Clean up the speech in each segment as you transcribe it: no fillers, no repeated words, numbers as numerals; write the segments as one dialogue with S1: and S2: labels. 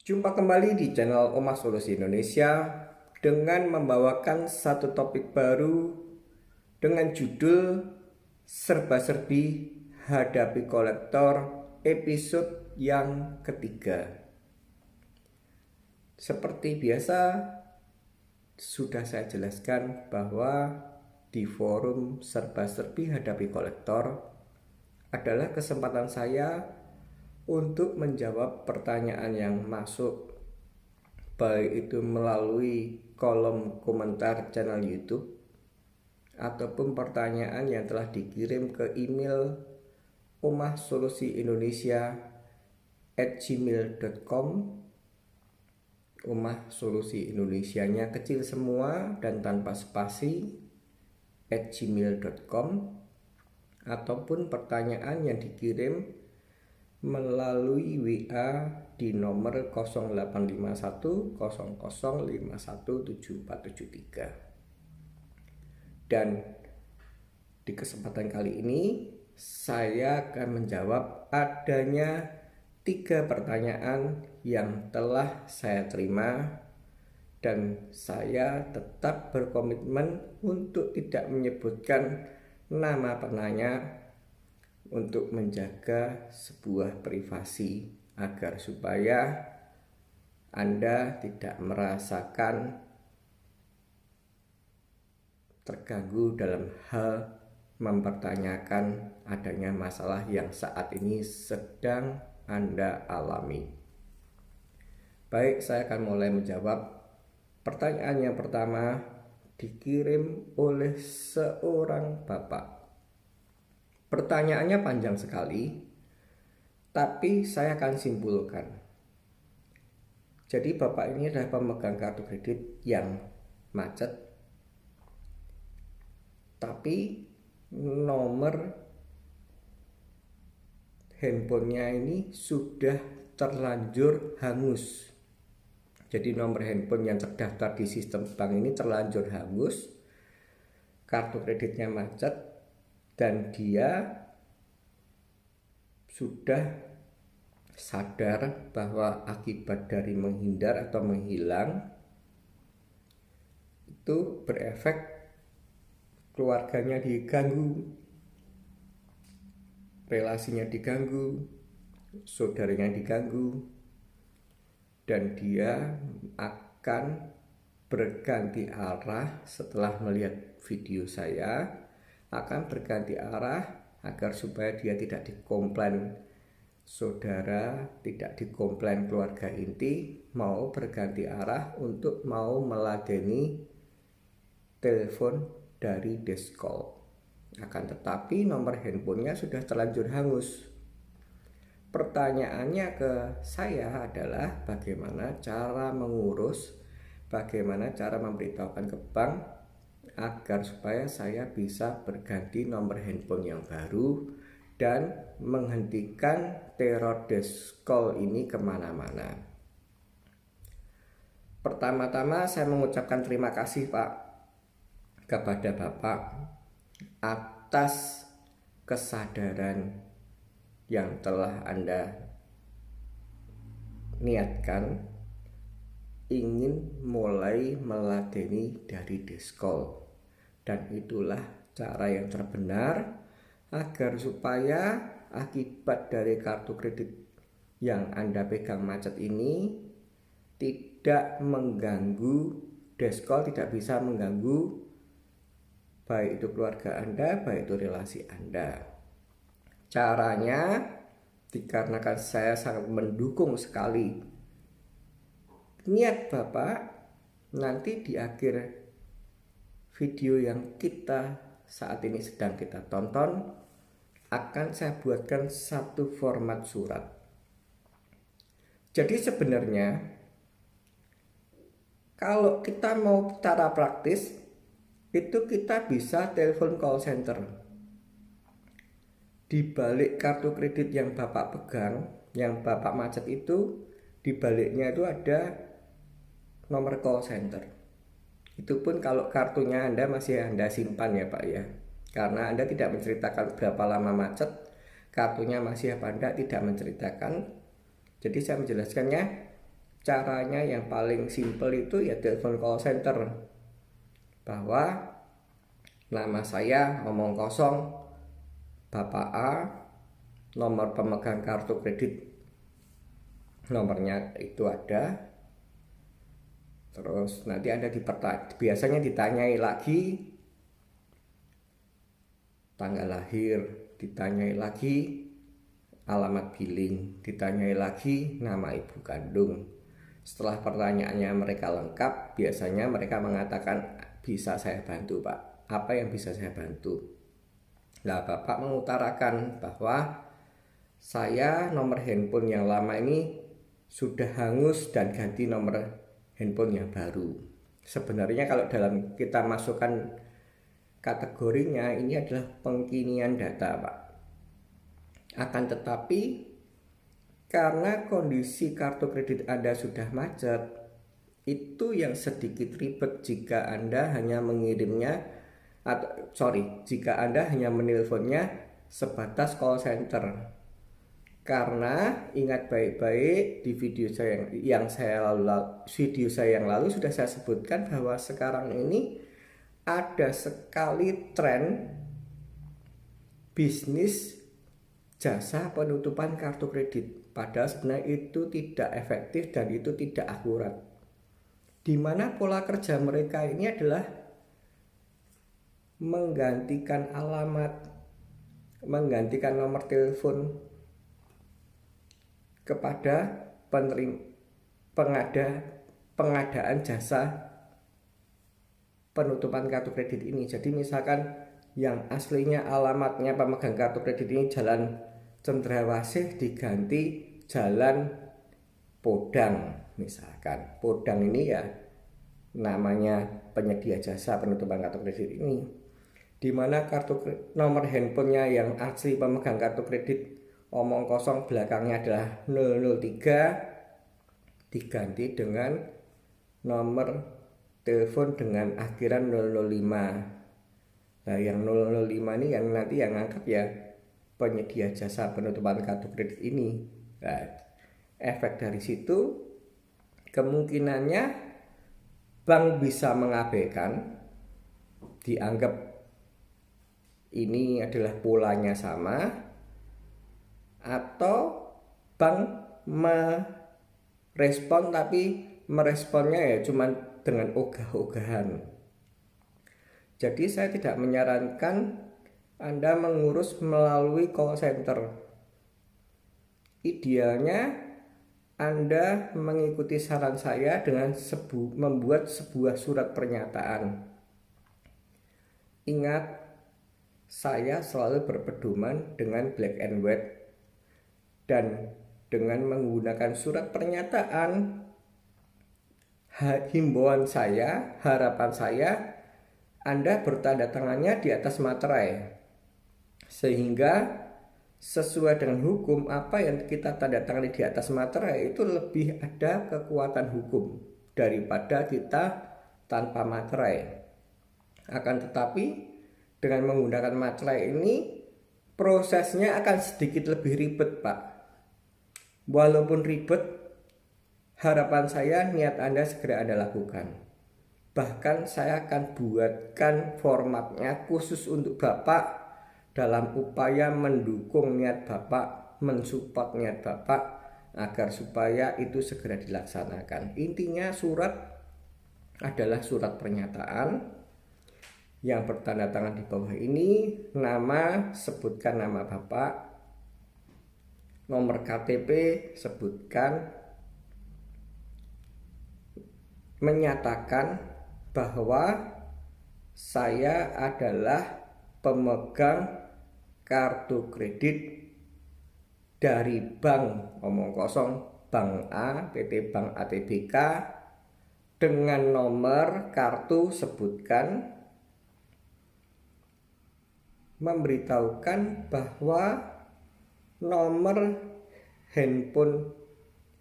S1: Jumpa kembali di channel Omah Solusi Indonesia dengan membawakan satu topik baru dengan judul Serba-serbi Hadapi Kolektor episode yang ketiga. Seperti biasa sudah saya jelaskan bahwa di forum Serba-serbi Hadapi Kolektor adalah kesempatan saya untuk menjawab pertanyaan yang masuk, baik itu melalui kolom komentar channel YouTube ataupun pertanyaan yang telah dikirim ke email omahsolusiindonesia@gmail.com. Omah Solusi Indonesianya kecil semua dan tanpa spasi @gmail.com, ataupun pertanyaan yang dikirim melalui WA di nomor 0851 00517473. Dan di kesempatan kali ini saya akan menjawab adanya 3 pertanyaan yang telah saya terima, dan saya tetap berkomitmen untuk tidak menyebutkan nama penanya untuk menjaga sebuah privasi agar supaya Anda tidak merasakan terganggu dalam hal mempertanyakan adanya masalah yang saat ini sedang Anda alami. Baik, saya akan mulai menjawab. Pertanyaan yang pertama dikirim oleh seorang bapak. Pertanyaannya panjang sekali, tapi saya akan simpulkan. Jadi bapak ini adalah pemegang kartu kredit yang macet, tapi nomor handphonenya ini sudah terlanjur hangus. Jadi nomor handphone yang terdaftar di sistem bank ini terlanjur hangus, kartu kreditnya macet, dan dia sudah sadar bahwa akibat dari menghindar atau menghilang itu berefek keluarganya diganggu, relasinya diganggu, saudaranya diganggu, dan dia akan berganti arah setelah melihat video saya, akan berganti arah agar supaya dia tidak dikomplain saudara, tidak dikomplain keluarga inti, mau berganti arah untuk mau meladeni telepon dari desk call. Akan tetapi nomor handphonenya sudah terlanjur hangus. Pertanyaannya ke saya adalah bagaimana cara mengurus, bagaimana cara memberitahukan ke bank agar supaya saya bisa berganti nomor handphone yang baru dan menghentikan teror desk call ini kemana-mana. Pertama-tama saya mengucapkan terima kasih Pak kepada Bapak atas kesadaran yang telah Anda niatkan ingin mulai meladeni dari desk call, dan itulah cara yang terbenar agar supaya akibat dari kartu kredit yang Anda pegang macet ini tidak mengganggu desk call, tidak bisa mengganggu baik itu keluarga Anda, baik itu relasi Anda. Caranya, dikarenakan saya sangat mendukung sekali niat Bapak, nanti di akhir video yang kita saat ini sedang kita tonton akan saya buatkan satu format surat. Jadi sebenarnya kalau kita mau cara praktis itu kita bisa telepon call center. Di balik kartu kredit yang Bapak pegang, yang Bapak macet itu, di baliknya itu ada nomor call center. Itu pun kalau kartunya Anda masih Anda simpan ya Pak ya. Karena Anda tidak menceritakan berapa lama macet, kartunya masih apa Anda tidak menceritakan. Jadi saya menjelaskannya caranya yang paling simple itu ya telepon call center, bahwa nama saya omong kosong, Bapak A, nomor pemegang kartu kredit, nomornya itu ada. Terus nanti ada biasanya ditanyai lagi tanggal lahir, ditanyai lagi alamat billing, ditanyai lagi nama ibu kandung. Setelah pertanyaannya mereka lengkap, biasanya mereka mengatakan, bisa saya bantu Pak, apa yang bisa saya bantu. Nah, Bapak mengutarakan bahwa saya nomor handphone yang lama ini sudah hangus dan ganti nomor handphone yang baru. Sebenarnya kalau dalam kita masukkan kategorinya, ini adalah pengkinian data Pak. Akan tetapi karena kondisi kartu kredit Anda sudah macet, itu yang sedikit ribet jika Anda hanya jika Anda hanya menelponnya sebatas call center. Karena ingat baik-baik di video saya yang lalu sudah saya sebutkan bahwa sekarang ini ada sekali tren bisnis jasa penutupan kartu kredit. Padahal sebenarnya itu tidak efektif dan itu tidak akurat. Di mana pola kerja mereka ini adalah menggantikan alamat, menggantikan nomor telepon kepada pengadaan jasa penutupan kartu kredit ini. Jadi misalkan yang aslinya alamatnya pemegang kartu kredit ini Jalan Cendrawasih diganti Jalan Podang misalkan. Podang ini ya namanya penyedia jasa penutupan kartu kredit ini, di mana nomor handphonenya yang asli pemegang kartu kredit omong kosong belakangnya adalah 003 diganti dengan nomor telepon dengan akhiran 005. Nah, yang 005 ini yang nanti yang ngangkat ya penyedia jasa penutupan kartu kredit ini. Nah, efek dari situ kemungkinannya bank bisa mengabaikan, dianggap ini adalah polanya sama, atau bank merespon tapi meresponnya ya cuma dengan ogah-ogahan. Jadi saya tidak menyarankan Anda mengurus melalui call center. Idealnya Anda mengikuti saran saya dengan membuat sebuah surat pernyataan. Ingat, saya selalu berpedoman dengan black and white, dan dengan menggunakan surat pernyataan, himbauan saya, harapan saya, Anda bertanda tangannya di atas materai, sehingga sesuai dengan hukum apa yang kita tanda tangani di atas materai itu lebih ada kekuatan hukum daripada kita tanpa materai. Akan tetapi dengan menggunakan materai ini prosesnya akan sedikit lebih ribet Pak. Walaupun ribet, harapan saya niat Anda segera Anda lakukan. Bahkan saya akan buatkan formatnya khusus untuk Bapak dalam upaya mendukung niat Bapak, mensupport niat Bapak agar supaya itu segera dilaksanakan. Intinya surat adalah surat pernyataan yang bertanda tangan di bawah ini, nama, sebutkan nama Bapak, nomor KTP sebutkan, menyatakan bahwa saya adalah pemegang kartu kredit dari bank omong kosong Bank A, PT Bank ATBK, dengan nomor kartu sebutkan, memberitahukan bahwa nomor handphone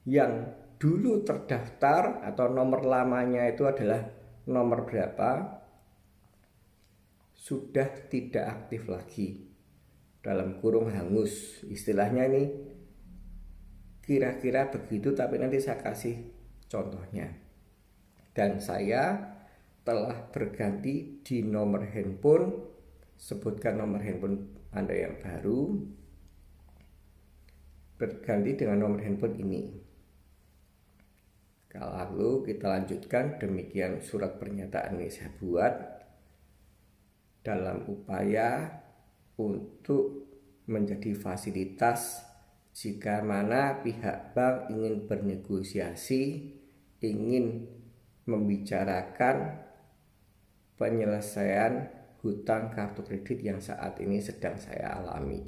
S1: yang dulu terdaftar atau nomor lamanya itu adalah nomor berapa, sudah tidak aktif lagi, dalam kurung hangus. Istilahnya ini kira-kira begitu, tapi nanti saya kasih contohnya. Dan saya telah berganti di nomor handphone. Sebutkan nomor handphone Anda yang baru, berganti dengan nomor handphone ini. Lalu kita lanjutkan. Demikian surat pernyataan ini saya buat dalam upaya untuk menjadi fasilitas jika mana pihak bank ingin bernegosiasi, ingin membicarakan penyelesaian hutang kartu kredit yang saat ini sedang saya alami.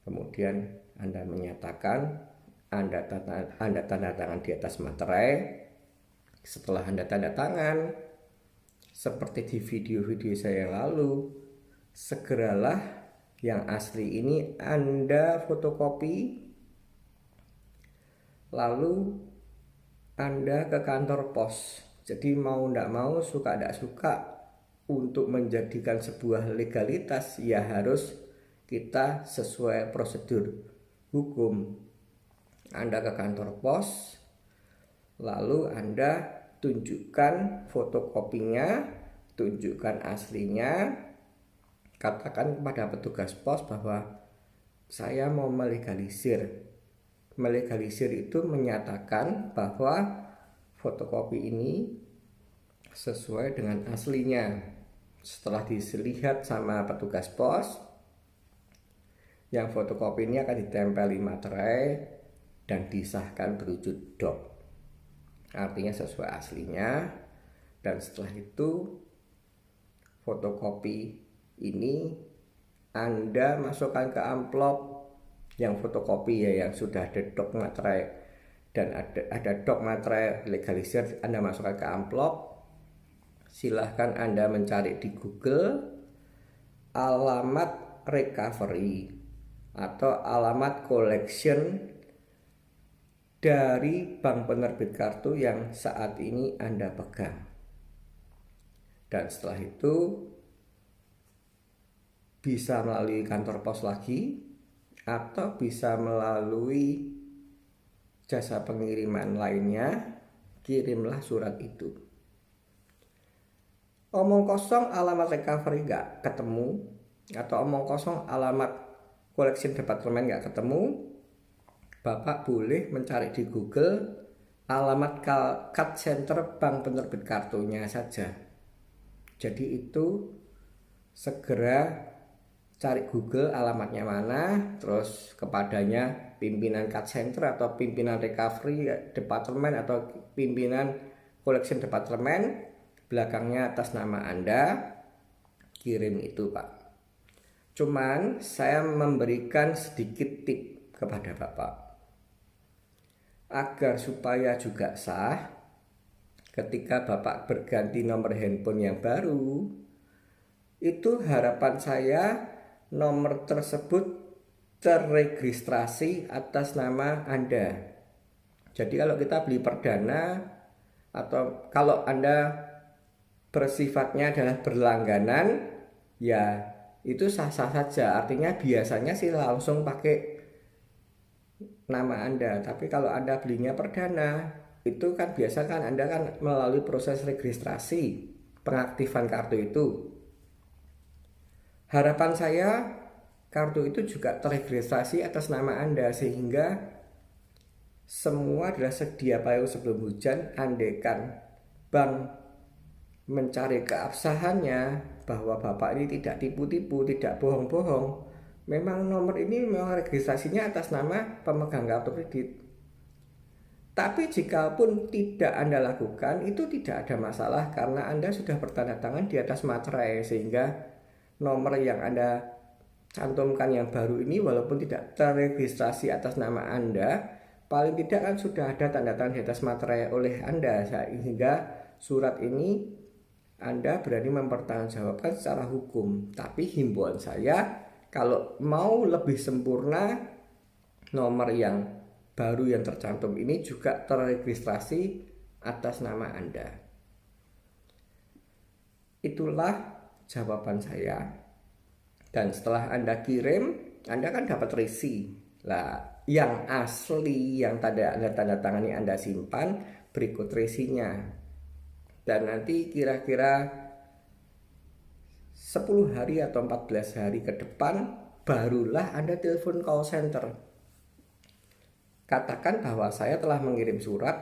S1: Kemudian Anda menyatakan Anda tanda tangan di atas materai. Setelah Anda tanda tangan, seperti di video-video saya yang lalu, segeralah yang asli ini Anda fotokopi, lalu Anda ke kantor pos. Jadi mau tidak mau, suka tidak suka, untuk menjadikan sebuah legalitas ya harus kita sesuai prosedur hukum. Anda ke kantor pos, lalu Anda tunjukkan fotokopinya, tunjukkan aslinya, katakan kepada petugas pos bahwa saya mau melegalisir. Melegalisir itu menyatakan bahwa fotokopi ini sesuai dengan aslinya. Setelah dilihat sama petugas pos, yang fotokopi ini akan ditempel di materai dan disahkan berwujud dok. Artinya sesuai aslinya. Dan setelah itu fotokopi ini Anda masukkan ke amplop yang fotokopi ya, yang sudah ada dok materai dan ada dok materai legalisir. Anda masukkan ke amplop. Silahkan Anda mencari di Google alamat recovery atau alamat collection dari bank penerbit kartu yang saat ini Anda pegang. Dan setelah itu bisa melalui kantor pos lagi atau bisa melalui jasa pengiriman lainnya. Kirimlah surat itu. Omong kosong alamat recovery nggak ketemu, atau omong kosong alamat collection department nggak ketemu, Bapak boleh mencari di Google alamat card center bank penerbit kartunya saja. Jadi itu segera cari Google alamatnya mana, terus kepadanya pimpinan card center atau pimpinan recovery department atau pimpinan collection department, belakangnya atas nama Anda, kirim itu Pak. Cuman saya memberikan sedikit tip kepada Bapak agar supaya juga sah. Ketika Bapak berganti nomor handphone yang baru, itu harapan saya nomor tersebut terregistrasi atas nama Anda. Jadi kalau kita beli perdana atau kalau Anda bersifatnya adalah berlangganan, ya itu sah-sah saja. Artinya biasanya sih langsung pakai nama Anda. Tapi kalau Anda belinya perdana, itu kan biasa kan Anda kan melalui proses registrasi pengaktifan kartu itu. Harapan saya kartu itu juga terregistrasi atas nama Anda, sehingga semua adalah sedia payung sebelum hujan. Andaikan bank mencari keabsahannya bahwa Bapak ini tidak tipu-tipu, tidak bohong-bohong, memang nomor ini memang registrasinya atas nama pemegang kartu kredit. Tapi jikapun tidak Anda lakukan, itu tidak ada masalah karena Anda sudah bertanda tangan di atas materai, sehingga nomor yang Anda cantumkan yang baru ini walaupun tidak terregistrasi atas nama Anda, paling tidak kan sudah ada tanda tangan di atas materai oleh Anda, sehingga surat ini Anda berani mempertanggungjawabkan secara hukum. Tapi himbauan saya, kalau mau lebih sempurna, nomor yang baru yang tercantum ini juga terregistrasi atas nama Anda. Itulah jawaban saya. Dan setelah Anda kirim, Anda kan dapat resi. Lah, yang asli, yang tanda tangani Anda simpan, berikut resinya. Dan nanti kira-kira 10 hari atau 14 hari ke depan barulah Anda telepon call center. Katakan bahwa saya telah mengirim surat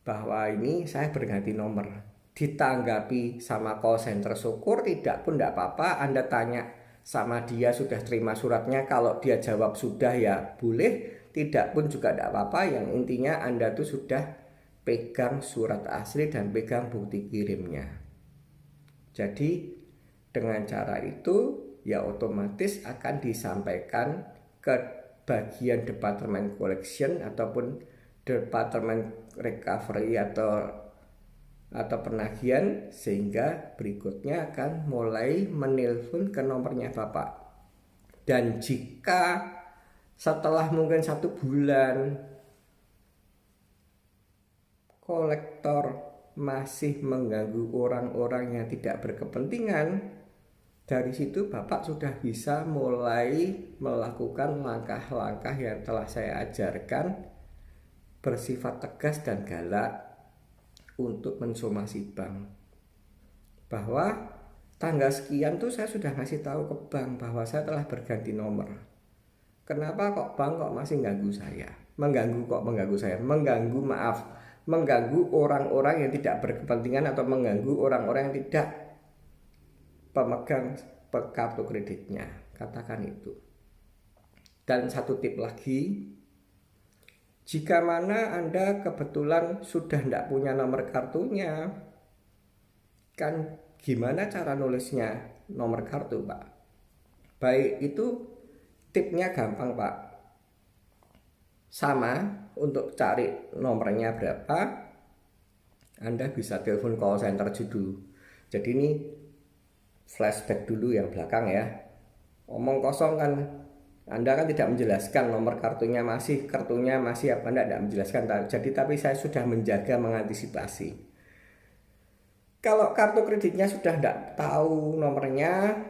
S1: bahwa ini saya berganti nomor. Ditanggapi sama call center, syukur, tidak pun tidak apa-apa. Anda tanya sama dia sudah terima suratnya, kalau dia jawab sudah ya boleh, tidak pun juga tidak apa-apa. Yang intinya Anda tuh sudah pegang surat asli dan pegang bukti kirimnya. Jadi dengan cara itu ya otomatis akan disampaikan ke bagian departemen collection ataupun departemen recovery atau penagihan, sehingga berikutnya akan mulai menelpon ke nomornya Bapak. Dan jika setelah mungkin 1 bulan kolektor masih mengganggu orang-orang yang tidak berkepentingan, dari situ Bapak sudah bisa mulai melakukan langkah-langkah yang telah saya ajarkan, bersifat tegas dan galak untuk mensomasi bank. Bahwa tanggal sekian tuh saya sudah ngasih tahu ke bank bahwa saya telah berganti nomor. Kenapa kok bank kok masih mengganggu saya? Mengganggu orang-orang yang tidak berkepentingan atau mengganggu orang-orang yang tidak pemegang kartu kreditnya. Katakan itu. Dan satu tip lagi, jika mana Anda kebetulan sudah tidak punya nomor kartunya, kan gimana cara nulisnya nomor kartu, Pak? Baik, itu tipnya gampang, Pak. Sama, untuk cari nomornya berapa, Anda bisa telepon call center dulu. Jadi ini flashback dulu yang belakang ya. Omong kosong kan, Anda kan tidak menjelaskan nomor kartunya masih apa, Anda tidak menjelaskan. Jadi tapi saya sudah menjaga, mengantisipasi. Kalau kartu kreditnya sudah tidak tahu nomornya,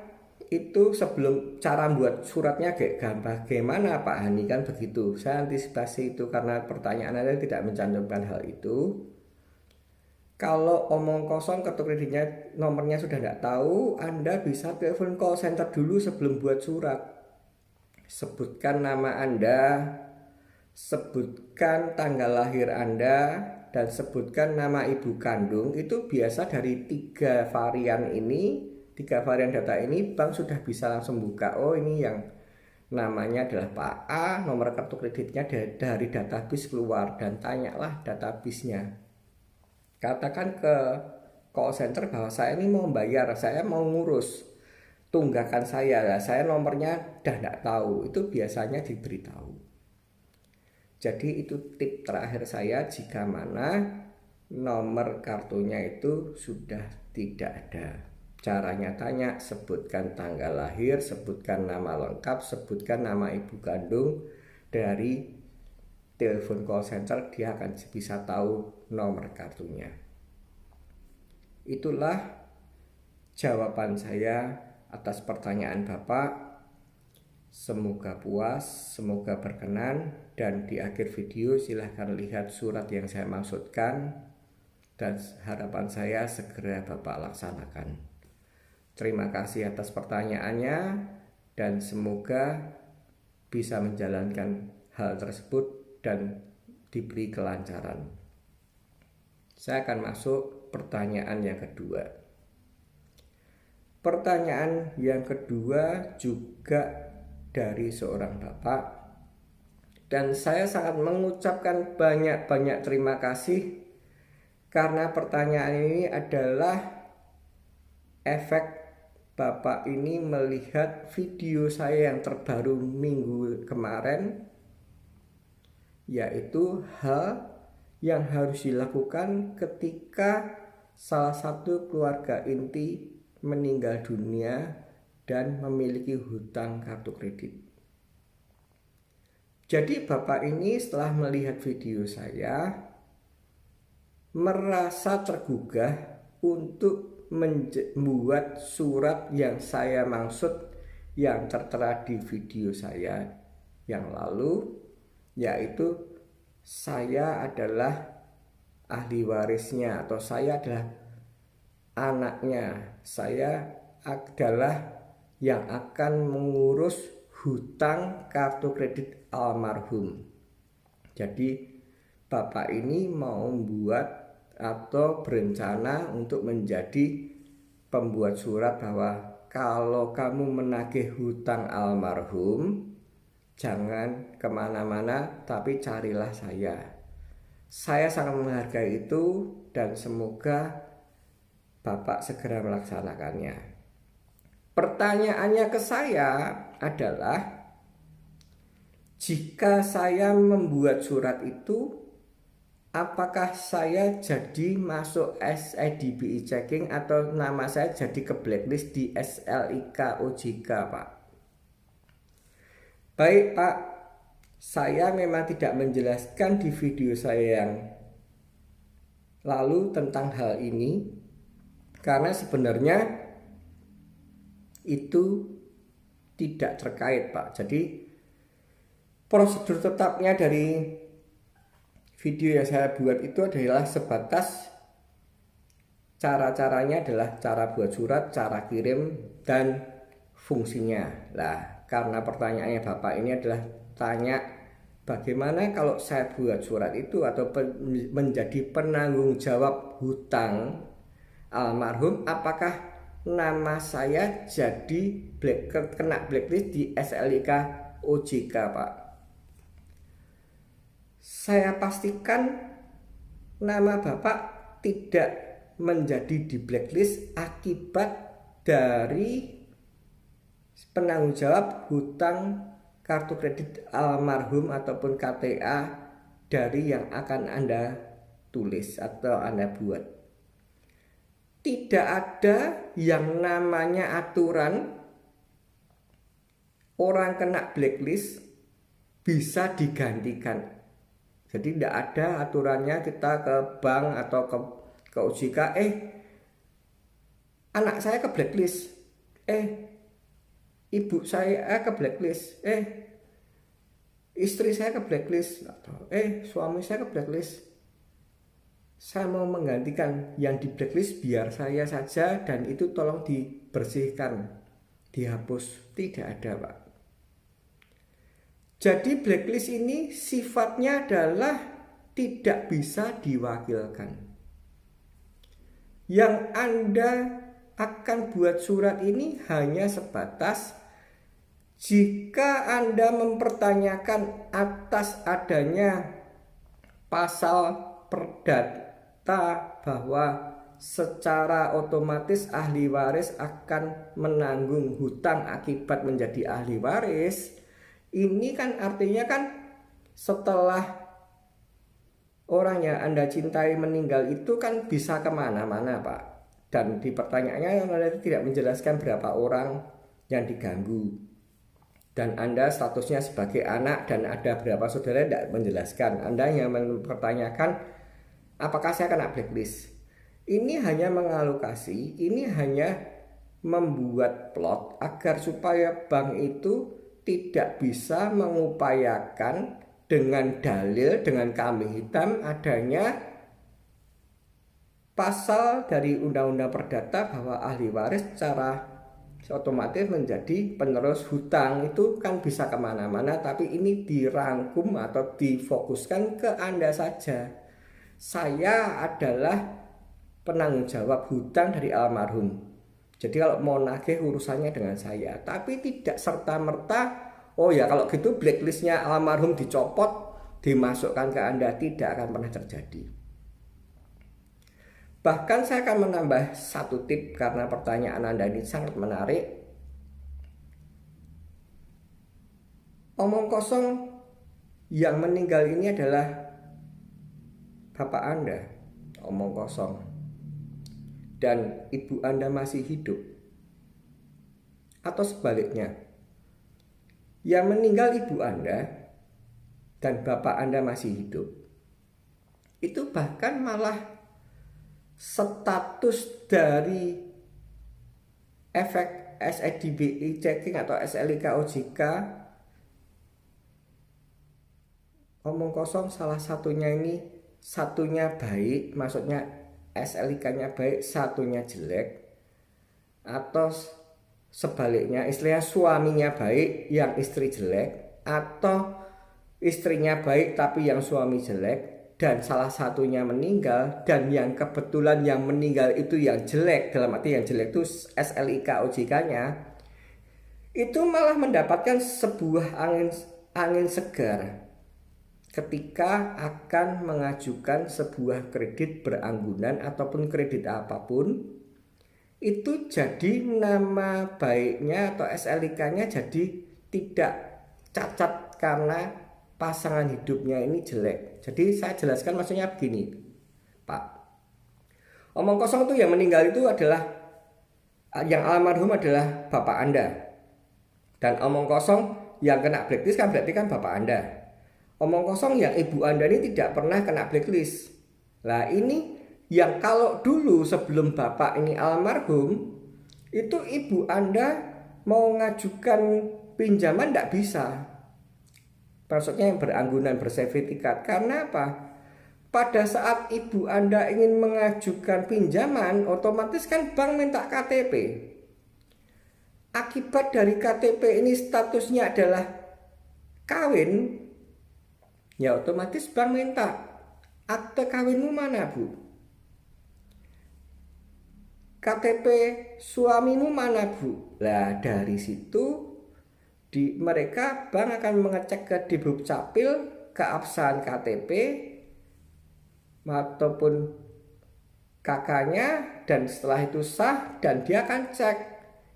S1: itu sebelum cara buat suratnya kayak gampang gimana Pak Hani kan begitu. Saya antisipasi itu karena pertanyaan Anda tidak mencantumkan hal itu. Kalau omong kosong kartu kreditnya nomornya sudah tidak tahu, Anda bisa telepon call center dulu sebelum buat surat. Sebutkan nama Anda, sebutkan tanggal lahir Anda, dan sebutkan nama ibu kandung. Itu biasa dari 3 varian data ini bank sudah bisa langsung buka. Oh, ini yang namanya adalah Pak A, nomor kartu kreditnya dari database keluar, dan tanyalah database-nya. Katakan ke call center bahwa saya ini mau bayar, saya mau ngurus tunggakan saya nomornya udah tidak tahu. Itu biasanya diberitahu. Jadi itu tip terakhir saya jika mana nomor kartunya itu sudah tidak ada. Caranya tanya, sebutkan tanggal lahir, sebutkan nama lengkap, sebutkan nama ibu kandung. Dari telepon call center dia akan bisa tahu nomor kartunya. Itulah jawaban saya atas pertanyaan Bapak. Semoga puas, semoga berkenan, dan di akhir video silahkan lihat surat yang saya maksudkan, dan harapan saya segera Bapak laksanakan. Terima kasih atas pertanyaannya, dan semoga bisa menjalankan hal tersebut dan diberi kelancaran. Saya akan masuk pertanyaan yang kedua. Pertanyaan yang kedua juga dari seorang bapak, dan saya sangat mengucapkan banyak terima kasih karena pertanyaan ini adalah efek bapak ini melihat video saya yang terbaru minggu kemarin, yaitu hal yang harus dilakukan ketika salah satu keluarga inti meninggal dunia dan memiliki hutang kartu kredit. Jadi bapak ini setelah melihat video saya merasa tergugah untuk membuat surat yang saya maksud yang tertera di video saya. yang lalu, yaitu saya adalah ahli warisnya atau saya adalah anaknya, saya adalah yang akan mengurus hutang kartu kredit almarhum. Jadi bapak ini mau membuat atau berencana untuk menjadi pembuat surat bahwa kalau kamu menagih hutang almarhum, jangan kemana-mana tapi carilah saya. Saya sangat menghargai itu dan semoga bapak segera melaksanakannya. Pertanyaannya ke saya adalah, jika saya membuat surat itu, apakah saya jadi masuk SIDBI checking atau nama saya jadi ke blacklist di SLIK OJK, Pak? Baik, Pak, saya memang tidak menjelaskan di video saya yang lalu tentang hal ini, karena sebenarnya itu tidak terkait, Pak. Jadi prosedur tetapnya dari video yang saya buat itu adalah sebatas cara-caranya adalah cara buat surat, cara kirim, dan fungsinya. Nah, karena pertanyaannya Bapak ini adalah tanya bagaimana kalau saya buat surat itu atau menjadi penanggung jawab hutang almarhum, apakah nama saya jadi kena blacklist di SLIK OJK, Pak? Saya pastikan nama Bapak tidak menjadi di blacklist akibat dari penanggung jawab hutang kartu kredit almarhum ataupun KTA dari yang akan Anda tulis atau Anda buat. Tidak ada yang namanya aturan orang kena blacklist bisa digantikan. Jadi tidak ada aturannya kita ke bank atau ke OJK, anak saya ke blacklist, ibu saya ke blacklist, istri saya ke blacklist, atau suami saya ke blacklist. Saya mau menggantikan yang di blacklist, biar saya saja, dan itu tolong dibersihkan, dihapus. Tidak ada, Pak. Jadi blacklist ini sifatnya adalah tidak bisa diwakilkan. Yang Anda akan buat surat ini hanya sebatas jika Anda mempertanyakan atas adanya pasal perdata bahwa secara otomatis ahli waris akan menanggung hutang akibat menjadi ahli waris. Ini kan artinya kan setelah orang yang Anda cintai meninggal itu kan bisa kemana-mana, Pak. Dan di pertanyaannya Anda tidak menjelaskan berapa orang yang diganggu. Dan Anda statusnya sebagai anak dan ada berapa saudara, tidak menjelaskan. Anda yang mempertanyakan apakah saya kena blacklist. Ini hanya mengalokasi, ini hanya membuat plot agar supaya bank itu tidak bisa mengupayakan dengan dalil, dengan kambing hitam adanya pasal dari Undang-Undang Perdata bahwa ahli waris secara otomatis menjadi penerus hutang. Itu kan bisa kemana-mana, tapi ini dirangkum atau difokuskan ke Anda saja. Saya adalah penanggung jawab hutang dari almarhum. Jadi kalau mau nagih urusannya dengan saya, tapi tidak serta-merta oh ya kalau gitu blacklistnya almarhum dicopot, dimasukkan ke Anda. Tidak akan pernah terjadi. Bahkan saya akan menambah satu tip karena pertanyaan Anda ini sangat menarik. Omong kosong yang meninggal ini adalah bapak Anda, omong kosong, dan ibu Anda masih hidup. Atau sebaliknya, yang meninggal ibu Anda dan bapak Anda masih hidup. Itu bahkan malah status dari efek SIDBI checking atau SLIK OJK omong kosong salah satunya ini satunya baik, maksudnya SLIK-nya baik, satunya jelek, atau sebaliknya istilahnya suaminya baik yang istri jelek, atau istrinya baik tapi yang suami jelek dan salah satunya meninggal, dan yang kebetulan yang meninggal itu yang jelek, dalam arti yang jelek itu SLIK OJK-nya, itu malah mendapatkan sebuah angin segar ketika akan mengajukan sebuah kredit beranggunan ataupun kredit apapun. Itu jadi nama baiknya atau SLIK-nya jadi tidak cacat karena pasangan hidupnya ini jelek. Jadi saya jelaskan maksudnya begini, Pak. Omong kosong itu yang meninggal itu adalah, yang almarhum adalah bapak Anda. Dan omong kosong yang kena blacklist kan berarti kan bapak Anda. Omong kosong yang ibu Anda ini tidak pernah kena blacklist. Nah ini yang kalau dulu sebelum bapak ini almarhum, itu ibu Anda mau ngajukan pinjaman tidak bisa. Maksudnya yang beranggunan, bersertifikat. Karena apa? Pada saat ibu Anda ingin mengajukan pinjaman, otomatis kan bank minta KTP. Akibat dari KTP ini statusnya adalah kawin, ya otomatis bank minta akte kawinmu mana, Bu? KTP suamimu mana, Bu? Lah dari situ mereka bank akan mengecek ke di Dukcapil keabsahan KTP ataupun kakaknya, dan setelah itu sah, dan dia akan cek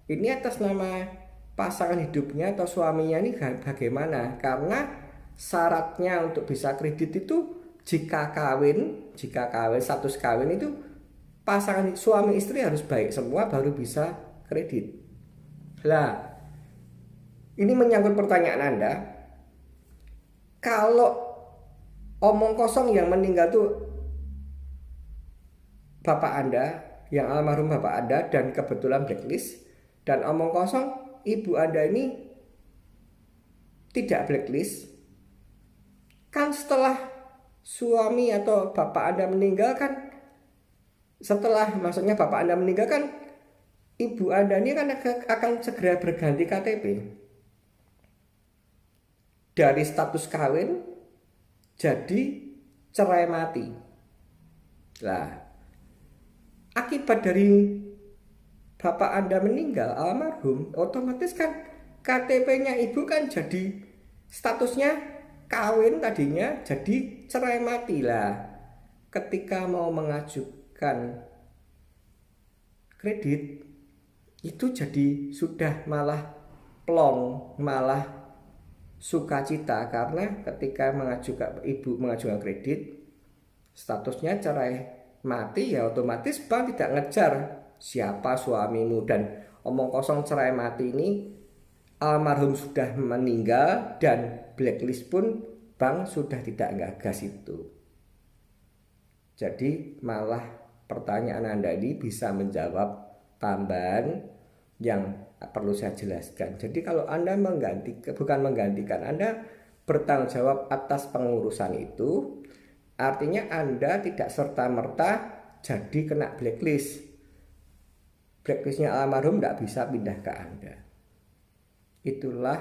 S1: ini atas nama pasangan hidupnya atau suaminya ini bagaimana, karena syaratnya untuk bisa kredit itu jika kawin status kawin itu pasangan suami istri harus baik semua baru bisa kredit. Lah ini menyangkut pertanyaan Anda, kalau omong kosong yang meninggal tuh bapak Anda, yang almarhum bapak Anda dan kebetulan blacklist, dan omong kosong ibu Anda ini tidak blacklist, kan setelah suami atau bapak Anda meninggal kan, maksudnya bapak Anda meninggal kan, ibu Anda ini kan akan segera berganti KTP. Dari status kawin jadi cerai mati. Nah, akibat dari bapak Anda meninggal, almarhum, otomatis kan KTP-nya ibu kan jadi statusnya kawin tadinya jadi cerai mati. Lah ketika mau mengajukan kredit itu jadi sudah malah plong, malah sukacita, karena ketika ibu mengajukan kredit statusnya cerai mati, ya otomatis bank tidak ngejar siapa suamimu, dan omong kosong cerai mati ini almarhum sudah meninggal dan blacklist pun bank sudah tidak gagas itu. Jadi malah pertanyaan Anda ini bisa menjawab tambahan yang perlu saya jelaskan. Jadi kalau Anda bukan menggantikan, Anda bertanggung jawab atas pengurusan itu, artinya Anda tidak serta-merta jadi kena blacklist. Blacklistnya almarhum tidak bisa pindah ke Anda. Itulah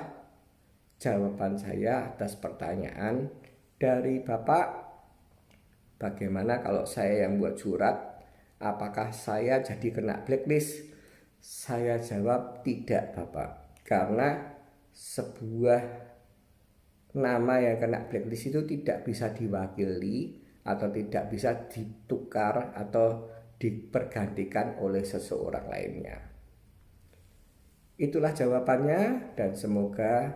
S1: jawaban saya atas pertanyaan dari Bapak. Bagaimana kalau saya yang buat surat, apakah saya jadi kena blacklist? Saya jawab tidak, Bapak, karena sebuah nama yang kena blacklist itu tidak bisa diwakili atau tidak bisa ditukar atau dipergantikan oleh seseorang lainnya. Itulah jawabannya, dan semoga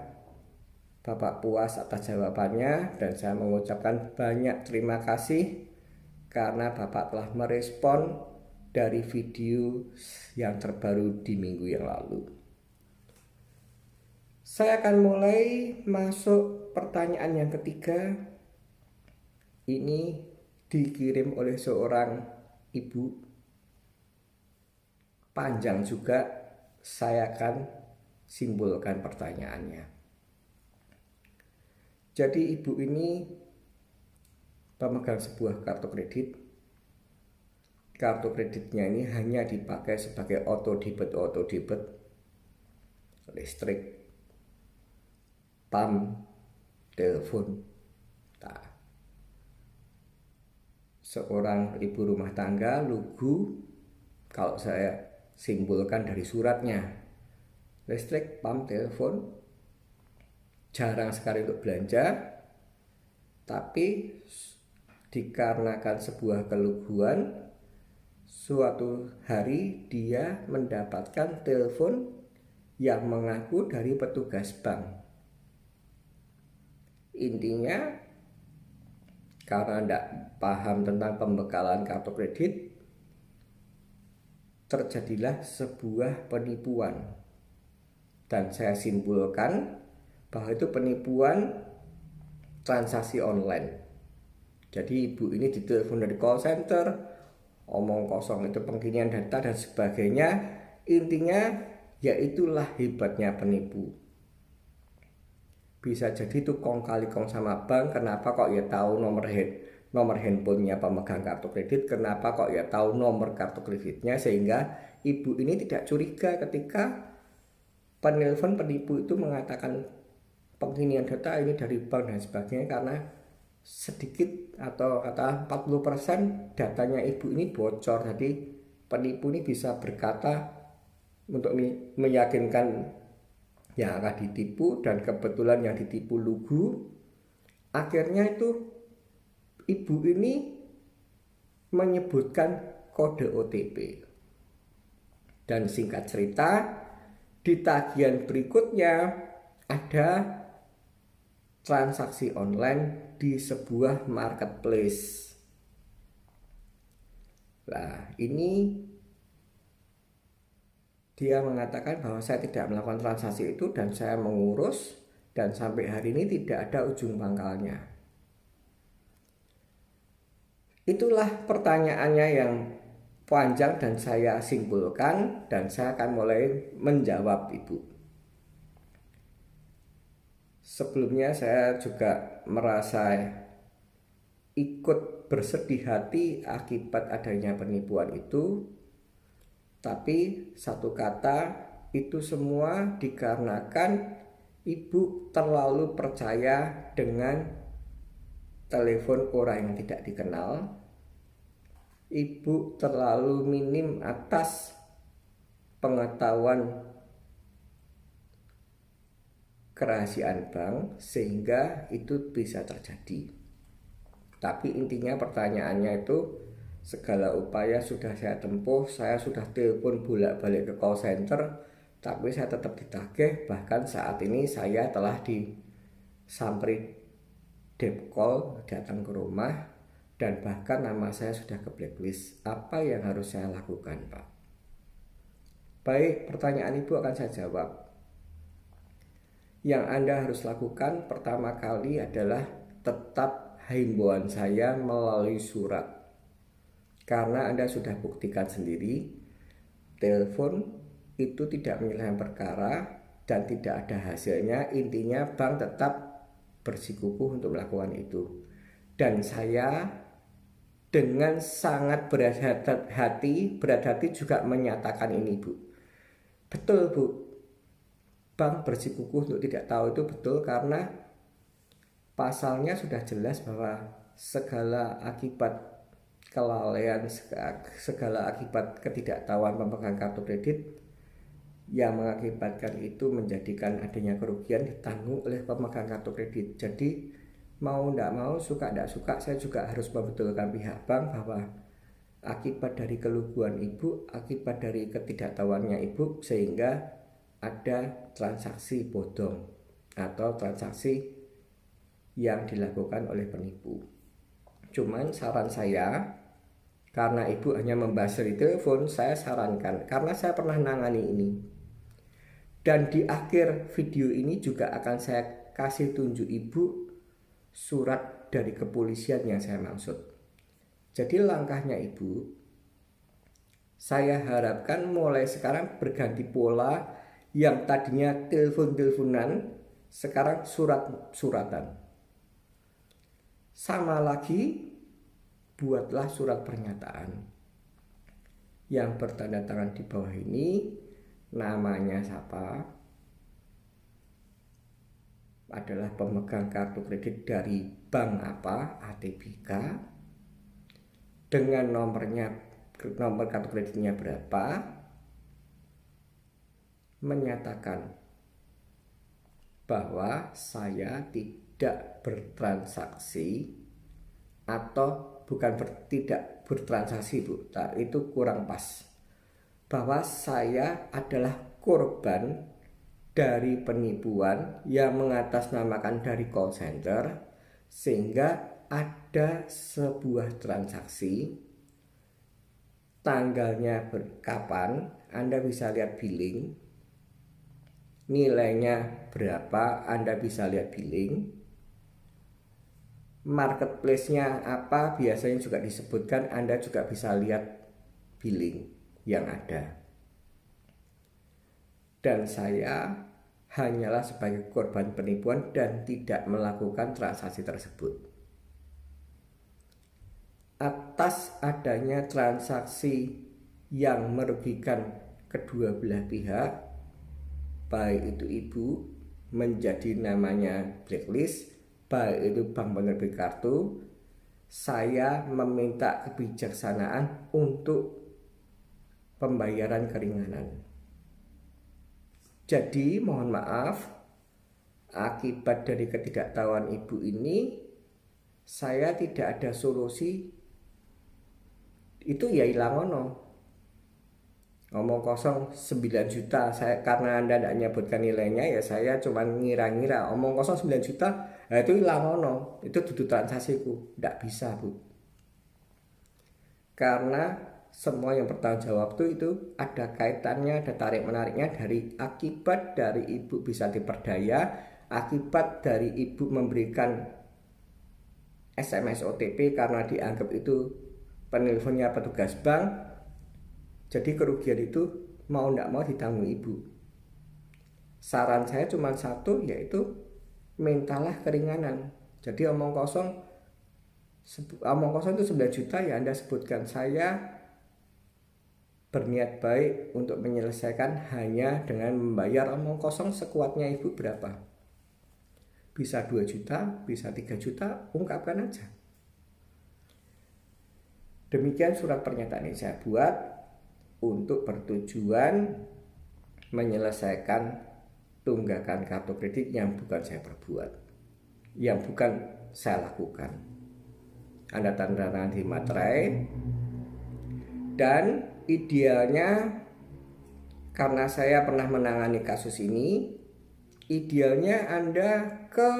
S1: Bapak puas atas jawabannya, dan saya mengucapkan banyak terima kasih karena Bapak telah merespon dari video yang terbaru di minggu yang lalu. Saya akan mulai masuk pertanyaan yang ketiga. Ini dikirim oleh seorang ibu, panjang juga, saya akan simpulkan pertanyaannya. Jadi ibu ini pemegang sebuah kartu kredit. Kartu kreditnya ini hanya dipakai sebagai auto debit, listrik, PAM, telepon. Nah, seorang ibu rumah tangga lugu, kalau saya simpulkan dari suratnya, listrik, PAM, telepon, jarang sekali untuk belanja, tapi dikarenakan sebuah keluguan, suatu hari dia mendapatkan telepon yang mengaku dari petugas bank. Intinya, karena tidak paham tentang pembekalan kartu kredit, terjadilah sebuah penipuan. Dan saya simpulkan bahwa itu penipuan transaksi online. Jadi ibu ini ditelepon dari call center, omong kosong itu pengkinian data dan sebagainya. Intinya yaitulah hebatnya penipu. Bisa jadi itu kong kali kong sama bank. Kenapa kok ya tahu nomor handphonenya pemegang kartu kredit, kenapa kok ya tahu nomor kartu kreditnya, sehingga ibu ini tidak curiga ketika penelpon penipu itu mengatakan pengkinian data ini dari bank dan sebagainya, karena sedikit atau kata 40% datanya ibu ini bocor. Jadi penipu ini bisa berkata untuk meyakinkan yang akan ditipu, dan kebetulan yang ditipu lugu. Akhirnya itu ibu ini menyebutkan kode OTP. Dan singkat cerita, di tagihan berikutnya ada transaksi online di sebuah marketplace. Nah, ini dia mengatakan bahwa saya tidak melakukan transaksi itu dan saya mengurus, dan sampai hari ini tidak ada ujung pangkalnya. Itulah pertanyaannya yang panjang dan saya simpulkan, dan saya akan mulai menjawab ibu. Sebelumnya saya juga merasa ikut bersedih hati akibat adanya penipuan itu. Tapi satu kata, itu semua dikarenakan ibu terlalu percaya dengan telepon orang yang tidak dikenal. Ibu terlalu minim atas pengetahuan kerahasiaan bank, sehingga itu bisa terjadi. Tapi intinya pertanyaannya itu, segala upaya sudah saya tempuh, saya sudah telepon bolak-balik ke call center, tapi saya tetap ditagih. Bahkan saat ini saya telah disamperi debt call, datang ke rumah, dan bahkan nama saya sudah ke blacklist. Apa yang harus saya lakukan, Pak? Baik, pertanyaan ibu akan saya jawab. Yang Anda harus lakukan pertama kali adalah tetap himbauan saya melalui surat. Karena Anda sudah buktikan sendiri, telepon itu tidak menyelesaikan perkara dan tidak ada hasilnya. Intinya bank tetap bersikukuh untuk melakukan itu. Dan saya dengan sangat berat hati juga menyatakan ini, Bu. Betul, Bu. Bank bersikukuh untuk tidak tahu itu betul, karena pasalnya sudah jelas bahwa segala akibat kelalaian, segala akibat ketidaktahuan pemegang kartu kredit yang mengakibatkan itu menjadikan adanya kerugian ditanggung oleh pemegang kartu kredit. Jadi mau tidak mau, suka tidak suka, saya juga harus membetulkan pihak bank bahwa akibat dari keluguan ibu, akibat dari ketidaktahuannya ibu, sehingga ada transaksi bodong atau transaksi yang dilakukan oleh penipu. Cuman saran saya, karena ibu hanya membahas dari telepon, saya sarankan, karena saya pernah nangani ini, dan di akhir video ini juga akan saya kasih tunjuk ibu surat dari kepolisian yang saya maksud. Jadi langkahnya ibu, saya harapkan mulai sekarang berganti pola. Yang tadinya telepon-teleponan, sekarang surat-suratan. Sama lagi, buatlah surat pernyataan yang bertanda tangan di bawah ini. Namanya siapa, adalah pemegang kartu kredit dari bank apa, ATBK, dengan nomor kartu kreditnya berapa, menyatakan bahwa saya tidak bertransaksi, atau bukan tidak bertransaksi Bu, itu kurang pas, bahwa saya adalah korban dari penipuan yang mengatasnamakan dari call center, sehingga ada sebuah transaksi, tanggalnya kapan, Anda bisa lihat billing, nilainya berapa, Anda bisa lihat billing, marketplace-nya apa, biasanya juga disebutkan, Anda juga bisa lihat billing yang ada. Dan saya hanyalah sebagai korban penipuan dan tidak melakukan transaksi tersebut. Atas adanya transaksi yang merugikan kedua belah pihak, baik itu ibu menjadi namanya blacklist, baik itu bank penerbit kartu, saya meminta kebijaksanaan untuk pembayaran keringanan. Jadi mohon maaf, akibat dari ketidaktahuan ibu ini, saya tidak ada solusi. Itu ya hilang ono. Ngomong kosong 9 juta, saya karena Anda tidak menyebutkan nilainya, ya saya cuma ngira-ngira. Omong kosong 9 juta, nah itu hilang ono. Itu duduk transaksiku, tidak bisa Bu. Karena semua yang bertanggung jawab itu ada kaitannya, ada tarik menariknya dari akibat dari ibu bisa diperdaya, akibat dari ibu memberikan SMS OTP karena dianggap itu penelponnya petugas bank. Jadi kerugian itu mau tidak mau ditanggung ibu. Saran saya cuma satu, yaitu mintalah keringanan. Jadi omong kosong itu 9 juta, ya Anda sebutkan saya berniat baik untuk menyelesaikan hanya dengan membayar omong kosong sekuatnya ibu berapa. Bisa 2 juta, bisa 3 juta, ungkapkan aja. Demikian surat pernyataan yang saya buat untuk bertujuan menyelesaikan tunggakan kartu kredit yang bukan saya perbuat, yang bukan saya lakukan. Anda tanda tangan di materai. Dan idealnya, karena saya pernah menangani kasus ini, idealnya Anda ke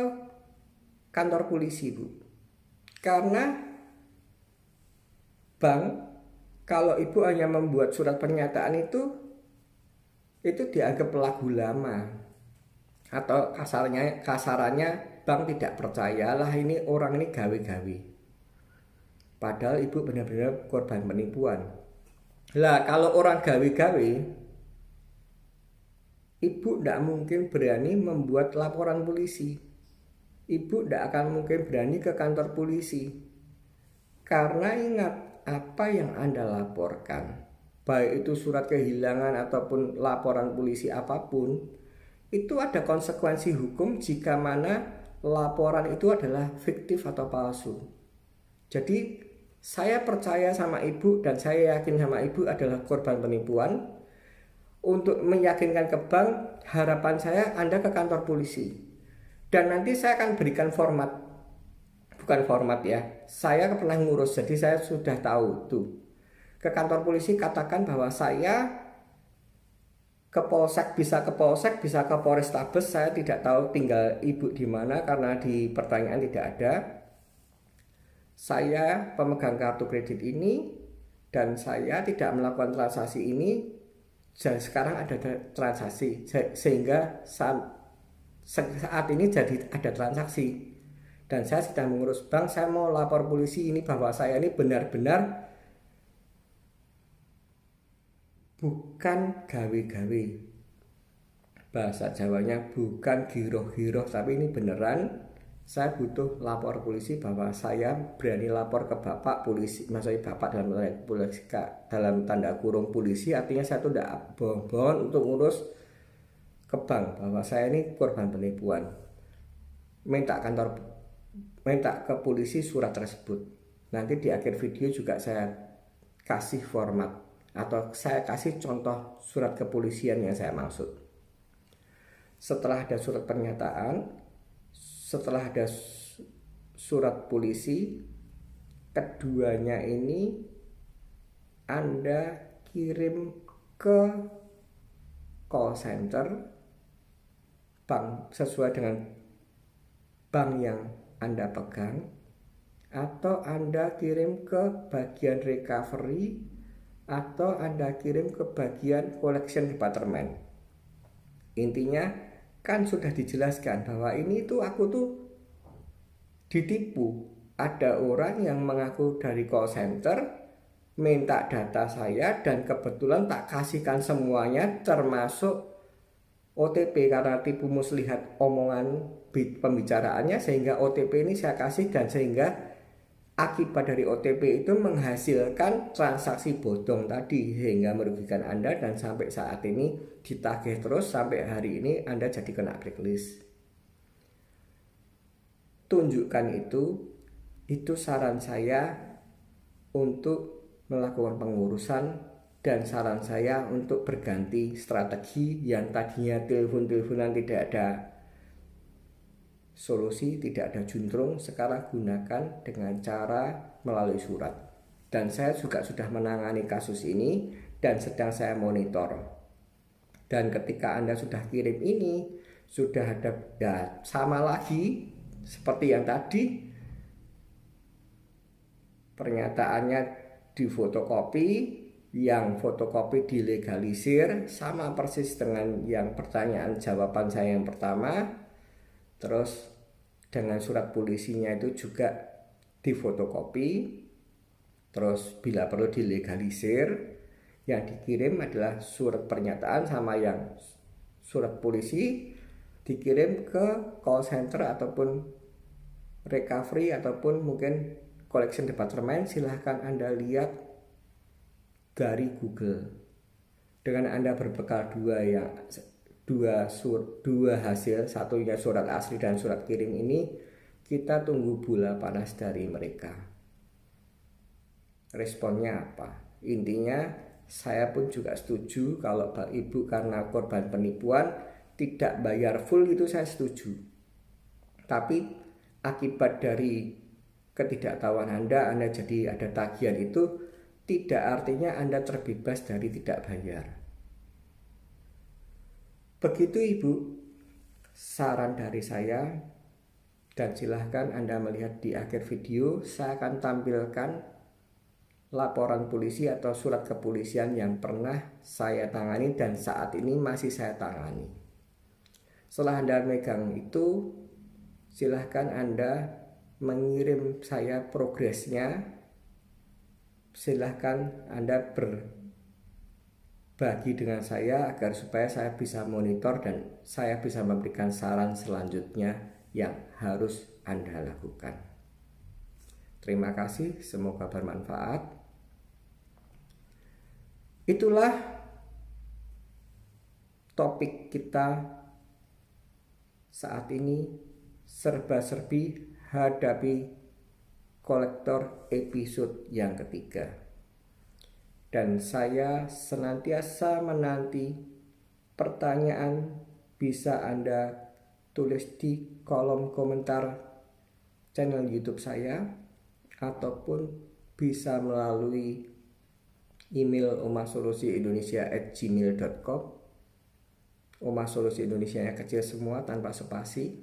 S1: kantor polisi Bu. Karena bank, kalau ibu hanya membuat surat pernyataan itu dianggap lagu lama, atau kasarannya bank tidak percaya, lah ini orang ini gawe-gawe, padahal ibu benar-benar korban penipuan. Lah kalau orang gawe-gawe, ibu tidak mungkin berani membuat laporan polisi, ibu tidak akan mungkin berani ke kantor polisi. Karena ingat, apa yang Anda laporkan, baik itu surat kehilangan ataupun laporan polisi apapun, itu ada konsekuensi hukum jika mana laporan itu adalah fiktif atau palsu. Jadi saya percaya sama ibu dan saya yakin sama ibu adalah korban penipuan. Untuk meyakinkan ke bank, harapan saya Anda ke kantor polisi. Dan nanti saya akan berikan format. Bukan format ya, saya pernah ngurus, jadi saya sudah tahu tuh. Ke kantor polisi katakan bahwa saya ke Polsek, bisa ke Polsek, bisa ke Polrestabes, saya tidak tahu tinggal ibu di mana karena di pertanyaan tidak ada. Saya pemegang kartu kredit ini dan saya tidak melakukan transaksi ini. Dan sekarang ada transaksi, sehingga saat ini jadi ada transaksi. Dan saya sedang mengurus bank, saya mau lapor polisi ini bahwa saya ini benar-benar bukan gawe-gawe. Bahasa Jawanya bukan giroh-giroh, tapi ini beneran saya butuh lapor polisi bahwa saya berani lapor ke bapak polisi, maksudnya bapak dalam tanda kurung polisi, artinya saya tuh tidak bohong-bohong untuk ngurus ke bank bahwa saya ini korban penipuan. Minta ke polisi surat tersebut. Nanti di akhir video juga saya kasih format atau saya kasih contoh surat kepolisian yang saya maksud. Setelah ada surat pernyataan, setelah ada surat polisi, keduanya ini Anda kirim ke call center bank sesuai dengan bank yang Anda pegang, atau Anda kirim ke bagian recovery, atau Anda kirim ke bagian collection department. Intinya kan sudah dijelaskan bahwa ini tuh aku tuh ditipu. Ada orang yang mengaku dari call center minta data saya dan kebetulan tak kasihkan semuanya termasuk OTP karena tipu muslihat omongan pembicaraannya, sehingga OTP ini saya kasih dan sehingga akibat dari OTP itu menghasilkan transaksi bodong tadi sehingga merugikan Anda dan sampai saat ini ditagih terus sampai hari ini Anda jadi kena blacklist. Tunjukkan itu saran saya untuk melakukan pengurusan dan saran saya untuk berganti strategi yang tadinya telepon-teleponan tidak ada solusi, tidak ada juntrung, sekarang gunakan dengan cara melalui surat. Dan saya juga sudah menangani kasus ini dan sedang saya monitor. Dan ketika Anda sudah kirim ini, sudah ada sama lagi seperti yang tadi, pernyataannya difotokopi, yang fotokopi dilegalisir, sama persis dengan yang pertanyaan jawaban saya yang pertama. Terus dengan surat polisinya itu juga difotokopi, terus bila perlu dilegalisir. Yang dikirim adalah surat pernyataan sama yang surat polisi dikirim ke call center ataupun recovery ataupun mungkin collection department. Silahkan Anda lihat dari Google. Dengan Anda berbekal dua hasil, satunya surat asli dan surat kirim ini, kita tunggu bola panas dari mereka. Responnya apa? Intinya saya pun juga setuju kalau Ibu karena korban penipuan tidak bayar full, itu saya setuju. Tapi akibat dari ketidaktahuan Anda jadi ada tagihan, itu tidak artinya Anda terbebas dari tidak bayar. Begitu Ibu, saran dari saya, dan silahkan Anda melihat di akhir video. Saya akan tampilkan laporan polisi atau surat kepolisian yang pernah saya tangani dan saat ini masih saya tangani. Setelah Anda megang itu, silahkan Anda mengirim saya progresnya. Silahkan Anda bagi dengan saya agar supaya saya bisa monitor dan saya bisa memberikan saran selanjutnya yang harus Anda lakukan. Terima kasih, semoga bermanfaat. Itulah topik kita saat ini, serba-serbi hadapi kolektor episode yang ketiga. Dan saya senantiasa menanti pertanyaan, bisa Anda tulis di kolom komentar channel YouTube saya ataupun bisa melalui email omasolusiindonesia@gmail.com. Oma Solusi Indonesia yang kecil semua tanpa spasi,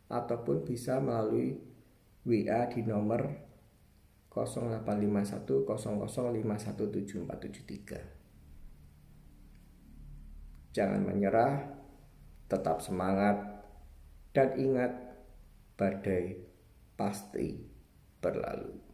S1: ataupun bisa melalui WA di nomor 0851 00517473. Jangan menyerah, tetap semangat, dan ingat, badai pasti berlalu.